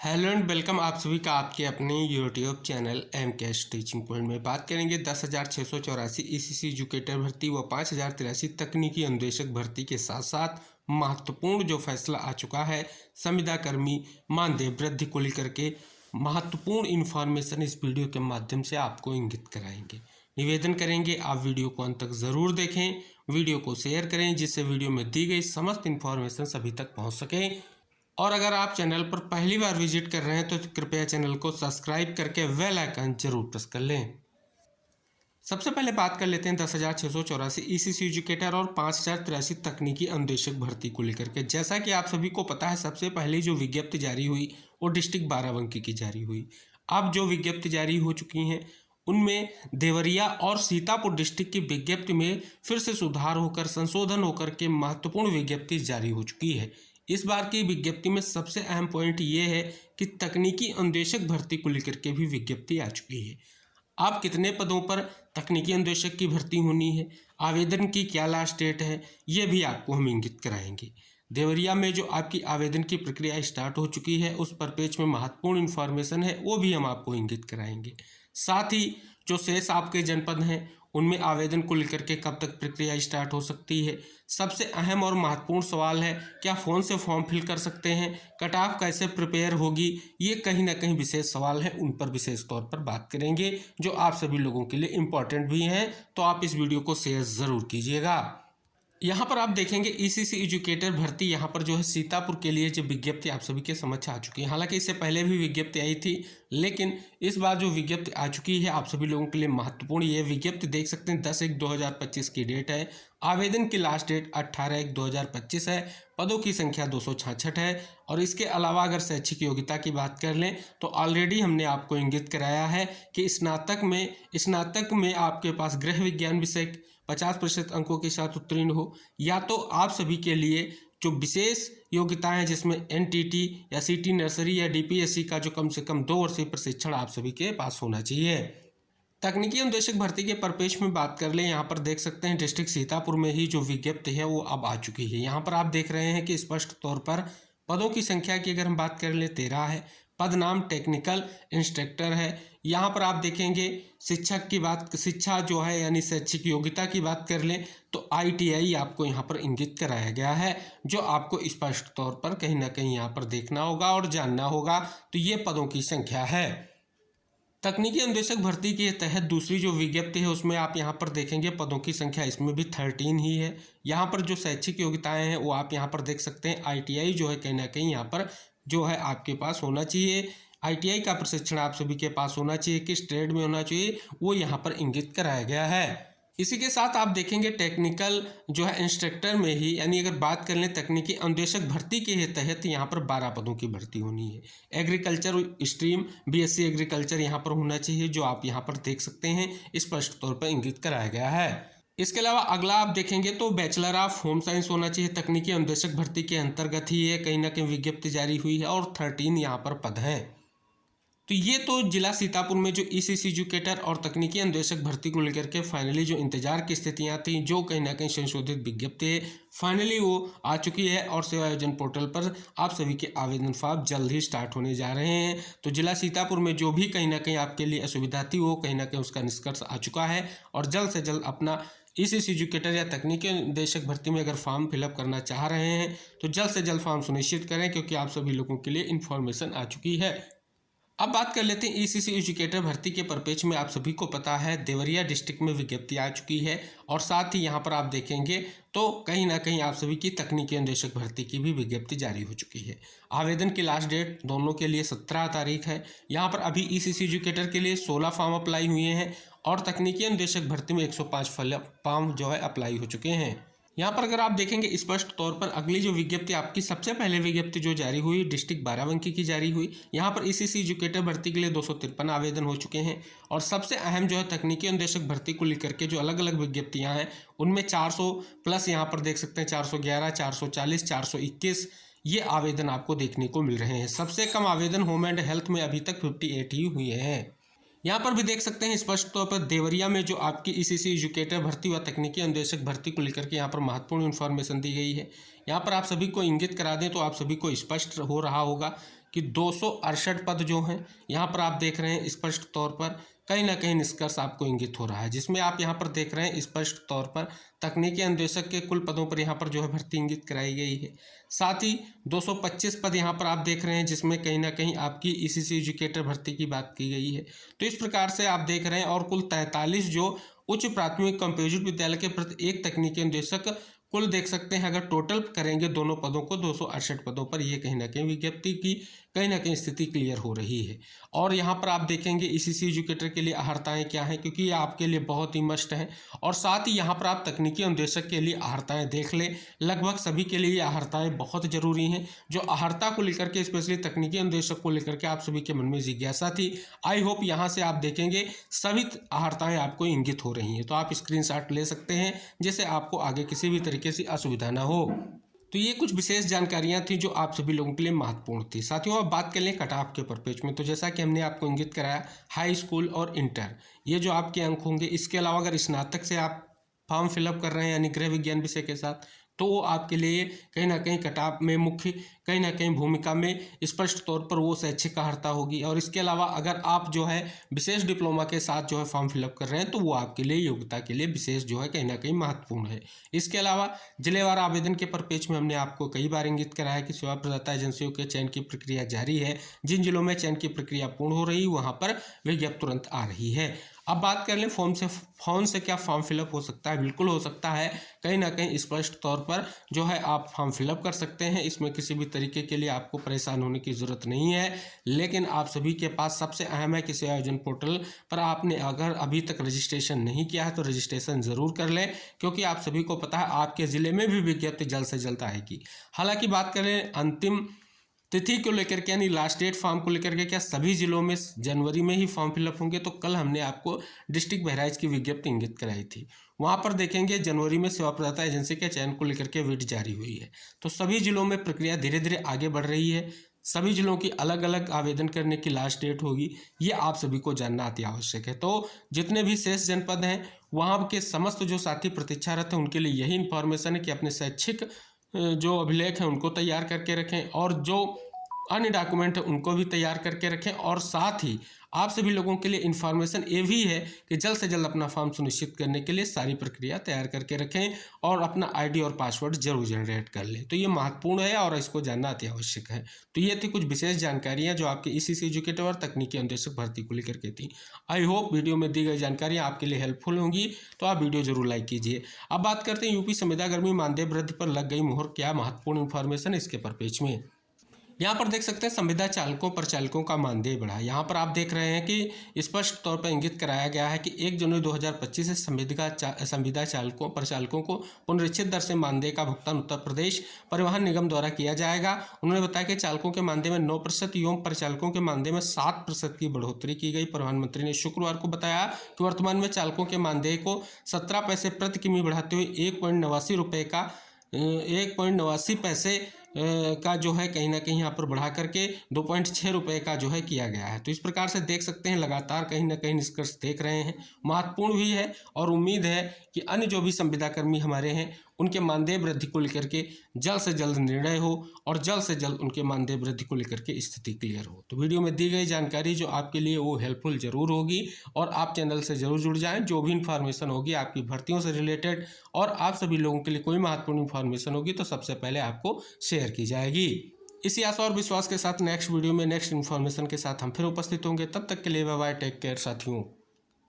Hello and welcome आप सभी का आपके अपने YouTube channel M cash teaching point में। बात करेंगे 10,684 ईसीसी एजुकेटर भर्ती व 5,083 तकनीकी अनुदेशक भर्ती के साथ साथ महत्वपूर्ण जो फैसला आ चुका है संविदा कर्मी मानदेय वृद्धि को लेकर के महत्वपूर्ण इन्फॉर्मेशन इस वीडियो के माध्यम से आपको इंगित कराएंगे। निवेदन करेंगे आप वीडियो को अंत तक ज़रूर देखें, वीडियो को शेयर करें जिससे वीडियो में दी गई समस्त इन्फॉर्मेशन सभी तक पहुँच सके। और अगर आप चैनल पर पहली बार विजिट कर रहे हैं तो कृपया चैनल को सब्सक्राइब करके बेल आइकन जरूर प्रेस कर लें। सबसे पहले बात कर लेते हैं 10,684 ईसीसी एजुकेटर और 5,083 तकनीकी अनुदेशक भर्ती को लेकर के। जैसा कि आप सभी को पता है, सबसे पहले जो विज्ञप्ति जारी हुई वो डिस्ट्रिक्ट बाराबंकी की जारी हुई। अब जो विज्ञप्ति जारी हो चुकी हैं उनमें देवरिया और सीतापुर डिस्ट्रिक्ट की विज्ञप्ति में फिर से सुधार होकर संशोधन होकर के महत्वपूर्ण विज्ञप्ति जारी हो चुकी है। इस बार की विज्ञप्ति में सबसे अहम पॉइंट ये है कि तकनीकी अनुदेशक भर्ती को लेकर के भी विज्ञप्ति आ चुकी है। अब कितने पदों पर तकनीकी अनुदेशक की भर्ती होनी है, आवेदन की क्या लास्ट डेट है, ये भी आपको हम इंगित कराएंगे। देवरिया में जो आपकी आवेदन की प्रक्रिया स्टार्ट हो चुकी है उस पर पेज में महत्वपूर्ण इन्फॉर्मेशन है वो भी हम आपको इंगित कराएंगे। साथ ही जो शेष आपके जनपद हैं उनमें आवेदन को लेकर के कब तक प्रक्रिया स्टार्ट हो सकती है। सबसे अहम और महत्वपूर्ण सवाल है क्या फ़ोन से फॉर्म फिल कर सकते हैं, कट ऑफ कैसे प्रिपेयर होगी, ये कहीं ना कहीं विशेष सवाल है, उन पर विशेष तौर पर बात करेंगे जो आप सभी लोगों के लिए इम्पोर्टेंट भी हैं। तो आप इस वीडियो को शेयर ज़रूर कीजिएगा। यहाँ पर आप देखेंगे ईसीसी एजुकेटर भर्ती, यहाँ पर जो है सीतापुर के लिए जो विज्ञप्ति आप सभी के समक्ष आ चुकी है। हालांकि इससे पहले भी विज्ञप्ति आई थी, लेकिन इस बार जो विज्ञप्ति आ चुकी है आप सभी लोगों के लिए महत्वपूर्ण। ये विज्ञप्ति देख सकते हैं 10/1/2025 की डेट है। आवेदन की लास्ट डेट 18/1/2025 है। पदों की संख्या 266 है। और इसके अलावा अगर शैक्षिक योग्यता की बात कर लें तो ऑलरेडी हमने आपको इंगित कराया है कि स्नातक में आपके पास गृह विज्ञान विषय 50% अंकों के साथ उत्तीर्ण हो, या तो आप सभी के लिए जो विशेष योग्यताएं हैं जिसमें एनटीटी या सिटी नर्सरी या डीपीएससी का जो कम से कम 2 वर्षीय प्रशिक्षण आप सभी के पास होना चाहिए। तकनीकी अनुदेशक भर्ती के परिपेक्ष में बात कर लें, यहाँ पर देख सकते हैं डिस्ट्रिक्ट सीतापुर में ही जो विज्ञप्ति है वो अब आ चुकी है। यहाँ पर आप देख रहे हैं कि स्पष्ट तौर पर पदों की संख्या की अगर हम बात कर लें 13 है। पद नाम टेक्निकल इंस्ट्रक्टर है। यहाँ पर आप देखेंगे शिक्षा जो है यानी शैक्षिक योग्यता की बात कर लें तो ITI आपको यहाँ पर इंगित कराया गया है, जो आपको स्पष्ट तौर पर कहीं ना कहीं यहाँ पर देखना होगा और जानना होगा। तो ये पदों की संख्या है। तकनीकी अनुदेशक भर्ती के तहत दूसरी जो विज्ञप्ति है उसमें आप यहाँ पर देखेंगे पदों की संख्या इसमें भी 13 ही है। यहाँ पर जो शैक्षिक योग्यताएं हैं वो आप यहाँ पर देख सकते हैं। ITI जो है कहीं ना कहीं यहाँ पर जो है आपके पास होना चाहिए। ITI का प्रशिक्षण आप सभी के पास होना चाहिए, किस ट्रेड में होना चाहिए वो यहाँ पर इंगित कराया गया है। इसी के साथ आप देखेंगे टेक्निकल जो है इंस्ट्रक्टर में ही, यानी अगर बात कर लें तकनीकी अनुदेशक भर्ती के तहत यहाँ पर 12 पदों की भर्ती होनी है। एग्रीकल्चर स्ट्रीम BSc एग्रीकल्चर यहाँ पर होना चाहिए, जो आप यहाँ पर देख सकते हैं स्पष्ट तौर पर इंगित कराया गया है। इसके अलावा अगला आप देखेंगे तो बैचलर ऑफ होम साइंस होना चाहिए। तकनीकी अनुदेशक भर्ती के अंतर्गत ही ये कहीं ना कहीं विज्ञप्ति जारी हुई है और 13 यहाँ पर पद हैं। तो ये तो जिला सीतापुर में जो ईसीसी एजुकेटर और तकनीकी अनुदेशक भर्ती को लेकर के फाइनली जो इंतजार की स्थितियां थी, जो कहीं ना कहीं संशोधित विज्ञप्ति है फाइनली वो आ चुकी है और सेवा आयोजन पोर्टल पर आप सभी के आवेदन फॉर्म जल्द ही स्टार्ट होने जा रहे हैं। तो जिला सीतापुर में जो भी कहीं ना कहीं आपके लिए असुविधा थी वो कहीं ना कहीं उसका निष्कर्ष आ चुका है और जल्द से जल्द अपना ईसीसी एजुकेटर या तकनीकी अनुदेशक भर्ती में अगर फॉर्म फिलअप करना चाह रहे हैं तो जल्द से जल्द फॉर्म सुनिश्चित करें, क्योंकि आप सभी लोगों के लिए इन्फॉर्मेशन आ चुकी है। अब बात कर लेते हैं ईसीसी एजुकेटर भर्ती के परिपेक्ष में। आप सभी को पता है देवरिया डिस्ट्रिक्ट में विज्ञप्ति आ चुकी है और साथ ही यहाँ पर आप देखेंगे तो कहीं ना कहीं आप सभी की तकनीकी अनुदेशक भर्ती की भी विज्ञप्ति जारी हो चुकी है। आवेदन की लास्ट डेट दोनों के लिए 17 तारीख है। यहाँ पर अभी ईसीसी एजुकेटर के लिए 16 फॉर्म अप्लाई हुए हैं और तकनीकी अनुदेशक भर्ती में 105 फॉर्म जो है अप्लाई हो चुके हैं। यहाँ पर अगर आप देखेंगे स्पष्ट तौर पर अगली जो विज्ञप्ति आपकी सबसे पहले विज्ञप्ति जो जारी हुई डिस्ट्रिक्ट बाराबंकी की जारी हुई। यहाँ पर ईसीसी एजुकेटर भर्ती के लिए 253 आवेदन हो चुके हैं और सबसे अहम जो है तकनीकी अनुदेशक भर्ती को लेकर के जो अलग अलग विज्ञप्तियाँ हैं उनमें 400 प्लस यहाँ पर देख सकते हैं 411, 440, 421 ये आवेदन आपको देखने को मिल रहे हैं। सबसे कम आवेदन होम एंड हेल्थ में अभी तक 58 ही हुए हैं। यहाँ पर भी देख सकते हैं स्पष्ट तौर पर देवरिया में जो आपकी ईसीसी एजुकेटर भर्ती व तकनीकी अनुदेशक भर्ती को लेकर के यहाँ पर महत्वपूर्ण इन्फॉर्मेशन दी गई है। यहाँ पर आप सभी को इंगित करा दें तो आप सभी को स्पष्ट हो रहा होगा कि 268 पद जो हैं यहाँ पर आप देख रहे हैं स्पष्ट तौर पर कहीं ना कहीं निष्कर्ष आपको इंगित हो रहा है, जिसमें आप यहाँ पर देख रहे हैं स्पष्ट तौर पर तकनीकी अन्वेषक के कुल पदों पर यहाँ पर जो है भर्ती इंगित कराई गई है। साथ ही 225 पद यहाँ पर आप देख रहे हैं जिसमें कहीं ना कहीं आपकी ईसीसी एजुकेटर भर्ती की बात की गई है। तो इस प्रकार से आप देख रहे हैं, और कुल 43 जो उच्च प्राथमिक कंपोजिट विद्यालय के प्रति एक तकनीकी अन्वेषक कुल देख सकते हैं, अगर टोटल करेंगे दोनों पदों को 268 पदों पर, ये कहीं ना कहीं विज्ञप्ति की कहीं ना कहीं स्थिति क्लियर हो रही है। और यहाँ पर आप देखेंगे ईसीसी एजुकेटर के लिए अहर्ताएँ क्या हैं, क्योंकि ये आपके लिए बहुत ही मस्ट है। और साथ ही यहाँ पर आप तकनीकी अन्वेषक के लिए अहर्ताएँ देख लें, लगभग सभी के लिए अहर्ताएँ बहुत ज़रूरी हैं। जो अहर्ता को लेकर के स्पेशली तकनीकी अन्वेषक को लेकर के आप सभी के मन में जिज्ञासा थी, आई होप यहाँ से आप देखेंगे सभी अहर्ताएँ आपको इंगित हो रही हैं। तो आप स्क्रीनशॉट ले सकते हैं जिससे आपको आगे किसी भी तरीके से असुविधा ना हो। तो ये कुछ विशेष जानकारियां थी जो आप सभी लोगों के लिए महत्वपूर्ण थी। साथियों, अब बात कर लें कट ऑफ के परिपेक्ष में, तो जैसा कि हमने आपको इंगित कराया हाई स्कूल और इंटर ये जो आपके अंक होंगे, इसके अलावा अगर स्नातक से आप फॉर्म फिलअप कर रहे हैं यानी गृह विज्ञान विषय के साथ, तो वो आपके लिए कहीं ना कहीं कट ऑफ में मुख्य कहीं ना कहीं भूमिका में स्पष्ट तौर पर वो शैक्षिक अहर्ता होगी। और इसके अलावा अगर आप जो है विशेष डिप्लोमा के साथ जो है फॉर्म फिलअप कर रहे हैं, तो वो आपके लिए योग्यता के लिए विशेष जो है कहीं ना कहीं महत्वपूर्ण है। इसके अलावा जिलेवार आवेदन के परिपेक्ष में हमने आपको कई बार इंगित कराया कि सेवा प्रदाता एजेंसियों के चयन की प्रक्रिया जारी है। जिन जिलों में चयन की प्रक्रिया पूर्ण हो रही वहाँ पर विज्ञप्ति तुरंत आ रही है। अब बात कर लें फोन से क्या फॉर्म फिलअप हो सकता है? बिल्कुल हो सकता है। कहीं ना कहीं स्पष्ट तौर पर जो है आप फॉर्म फिलअप कर सकते हैं, इसमें किसी भी तरीके के लिए आपको परेशान होने की ज़रूरत नहीं है। लेकिन आप सभी के पास सबसे अहम है कि सेवा आयोजन पोर्टल पर आपने अगर अभी तक रजिस्ट्रेशन नहीं किया है तो रजिस्ट्रेशन ज़रूर कर लें, क्योंकि आप सभी को पता है आपके ज़िले में भी विज्ञप्ति जल्द से जल्द आएगी। हालांकि बात करें अंतिम तिथि को लेकर के यानी लास्ट डेट फॉर्म को लेकर के, क्या सभी जिलों में जनवरी में ही फॉर्म फिलअप होंगे? तो कल हमने आपको डिस्ट्रिक्ट बहराइच की विज्ञप्ति इंगित कराई थी, वहां पर देखेंगे जनवरी में सेवा प्रदाता एजेंसी के चयन को लेकर के विट जारी हुई है। तो सभी जिलों में प्रक्रिया धीरे धीरे आगे बढ़ रही है। सभी जिलों की अलग अलग आवेदन करने की लास्ट डेट होगी, ये आप सभी को जानना अति आवश्यक है। तो जितने भी शेष जनपद हैं वहाँ के समस्त जो साथी प्रतीक्षारत हैं उनके लिए यही इन्फॉर्मेशन है कि अपने शैक्षिक जो अभिलेख हैं उनको तैयार करके रखें, और जो अन्य डॉक्यूमेंट है उनको भी तैयार करके रखें। और साथ ही आप सभी लोगों के लिए इन्फॉर्मेशन ये भी है कि जल्द से जल्द अपना फॉर्म सुनिश्चित करने के लिए सारी प्रक्रिया तैयार करके रखें और अपना आईडी और पासवर्ड जरूर जनरेट कर लें। तो ये महत्वपूर्ण है और इसको जानना अति आवश्यक है। तो ये थी कुछ विशेष जानकारियाँ जो आपके ईसीसी एजुकेटर और तकनीकी अन्वेषक भर्ती को लेकर के थी। आई होप वीडियो में दी गई जानकारियाँ आपके लिए हेल्पफुल होंगी, तो आप वीडियो जरूर लाइक कीजिए। अब बात करते हैं यूपी संविदा कर्मी मानदेय वृद्धि पर लग गई मुहर, क्या महत्वपूर्ण इन्फॉर्मेशन इसके परिपेक्ष में। यहाँ पर देख सकते हैं संविदा चालकों परिचालकों का मानदेय बढ़ा। यहाँ पर आप देख रहे हैं कि स्पष्ट तौर पर इंगित कराया गया है कि 1 जनवरी 2025 से संविदा चालकों परिचालकों को पुनरीक्षित दर से मानदेय का भुगतान उत्तर प्रदेश परिवहन निगम द्वारा किया जाएगा। उन्होंने बताया कि चालकों के मानदेय में 9% एवं परिचालकों के मानदेय में 7% की बढ़ोतरी की गई। परिवहन मंत्री ने शुक्रवार को बताया कि वर्तमान में चालकों के मानदेय को 17 पैसे प्रति किमी बढ़ाते हुए 1.89 पैसे का जो है कहीं ना कहीं यहाँ पर बढ़ा करके 2.6 रुपये का जो है किया गया है। तो इस प्रकार से देख सकते हैं लगातार कहीं ना कहीं निष्कर्ष देख रहे हैं, महत्वपूर्ण भी है। और उम्मीद है कि अन्य जो भी संविदा कर्मी हमारे हैं उनके मानदेय वृद्धि को लेकर के जल्द से जल्द निर्णय हो और जल्द से जल्द उनके मानदेय वृद्धि को लेकर के स्थिति क्लियर हो। तो वीडियो में दी गई जानकारी जो आपके लिए वो हेल्पफुल जरूर होगी, और आप चैनल से जरूर जुड़ जाएं। जो भी इन्फॉर्मेशन होगी आपकी भर्तियों से रिलेटेड और आप सभी लोगों के लिए कोई महत्वपूर्ण इन्फॉर्मेशन होगी तो सबसे पहले आपको शेयर की जाएगी। इसी आशा और विश्वास के साथ नेक्स्ट वीडियो में नेक्स्ट इन्फॉर्मेशन के साथ हम फिर उपस्थित होंगे। तब तक के लिए बाय बाय, टेक केयर साथियों।